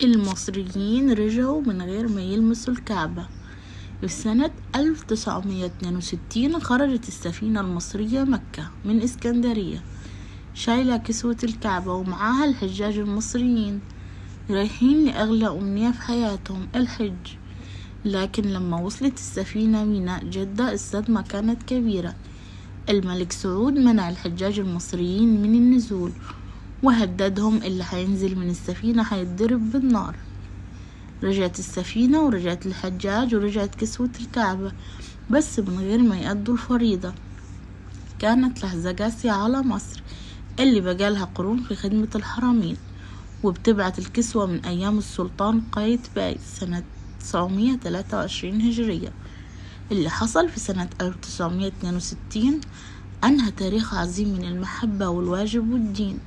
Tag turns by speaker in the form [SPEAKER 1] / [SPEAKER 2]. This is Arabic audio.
[SPEAKER 1] المصريين رجعوا من غير ما يلمسوا الكعبة. في سنة 1962 خرجت السفينة المصرية مكة من اسكندرية شايلة كسوة الكعبة ومعاها الحجاج المصريين رايحين لأغلى أمنية في حياتهم، الحج. لكن لما وصلت السفينة ميناء جدة الصدمة كانت كبيرة. الملك سعود منع الحجاج المصريين من النزول وهددهم اللي هينزل من السفينة هيتضرب بالنار. رجعت السفينة ورجعت الحجاج ورجعت كسوة الكعبة، بس من غير ما يأدوا الفريضة. كانت لحظة قاسية على مصر اللي بقالها قرون في خدمة الحرمين وبتبعت الكسوة من أيام السلطان قايتباي سنة 923 هجرية. اللي حصل في سنة 1962 أنهى تاريخ عظيم من المحبة والواجب والدين.